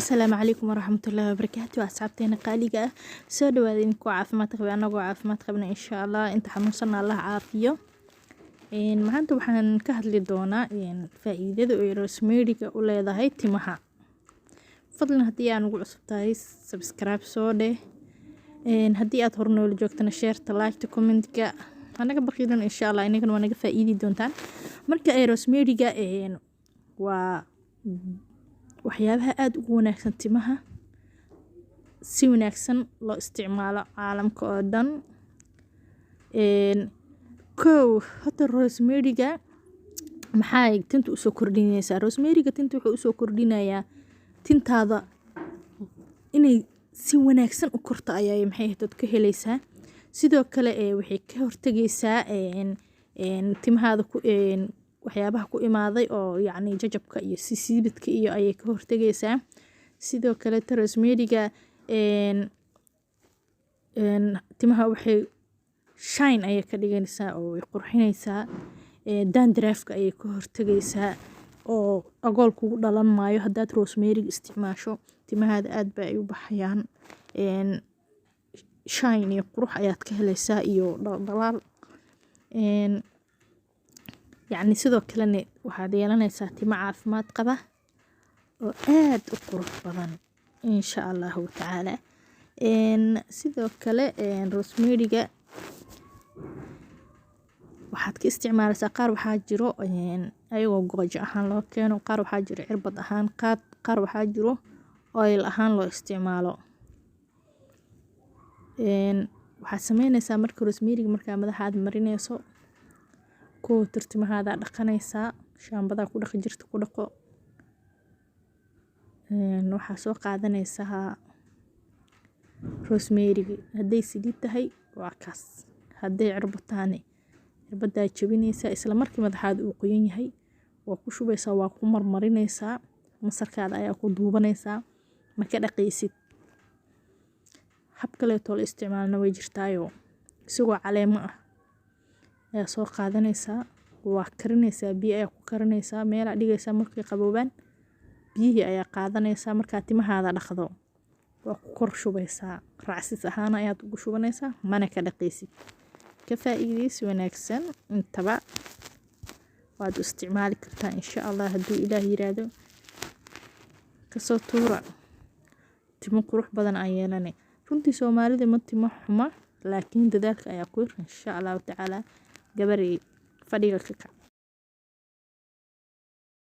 السلام عليكم ورحمة الله وبركاته. أصحابتنا قالقة سو دوادين كو عافمات قبي أنا عافمات قبنا إن شاء الله أنت حنوصلنا الله عافية. maanta waxaan ka hadli doonaa faa'iidada ay rosemary-ga u leedahay timaha. Fadlan haddii aan ugu cusub tahay subscribe soo dheh. Haddii aad hor nool joogtana share ta like ta comment-ga anaga baqiidan insha Allah inagana waa naga faa'iidi doontaan. Marka ay rosemary-ga waa waxyaabaha aad ugu wanaagsan timaha si wanaagsan loo isticmaalo caalamka oo dhan. hata rosemary-ga maxay tinta u soo kordhinaysaa? Rosemary-ga tinta wuxuu u soo kordhinayaa tintaada inay si wanaagsan u korto ayay maxay dad ka helaysaa. Sidoo kale waxay ka hortagaysaa timahaada ku waxyaabaha ku imaaday oo yacni jajabka iyo siibidka iyo ayay ka hortagaysaa. Sidoo kale rosemary-ga timaha waxay shine ayay ka dhigaysaa oo way qurxinaysaa. Dandruff-ka ayay ka hortagaysaa oo agool kugu dhalan maayo haddaad rosemary isticmaasho. Timahaada aad bay u baxayaan. Shine iyo qurux ayaad ka helaysaa iyo dhalaal. yacni sidoo kalena waxaad yeelanaysaa timo caafimaad qaba oo aad u qurux badan insha Allahu tacaala. sidoo kale rosemary-ga waxaad ka isticmaalaysaa qaar waxaa jiro ayagoo goojo ahaan loo keeno, qaar waxaa jiro cirbad ahaan, qaar waxaa jiro oil ahaan loo isticmaalo. waxaad sameynaysaa marka rosemary-ga markaa madaxaad marinayso koo tirtimahaada dhaqanaysaa, shaambada ku dhaqi jirto ku dhaqo. waxaa soo qaadanaysaa rosemary-ga hadday saliid tahay waa kaas, hadday cirbad tahane cirbadaa jabinaysaa isla markii madaxaad uu qoyan yahay waa ku shubaysaa, waa ku marmarinaysaa, masarkaada ayaa ku duubanaysaa marka dhaqaysid. hab kaleeto la isticmaalna way jirtaayo isagoo caleemo ah ayaa soo qaadanaysaa, waa karinaysaa, biyo ayaa ku karinaysaa, meelaa dhigaysaa markay qaboobaan biyihii ayaa qaadanaysaa. markaa timahaada dhaqdo waa ku kor shubaysaa, raacsis ahaan ayaad ugu shubanaysaa mana ka dhaqaysid. ka faa'iidaysi wanaagsan intaba waad u isticmaali kartaa insha Allah hadduu Ilaah yiraahdo. kasoo tuura timo qurux badan ay yeelanay. runtii Soomaalida ma timo xuma laakiin dadaalka ayaa ku yar insha Allah tacaala. gabaray fadhiga ka kac.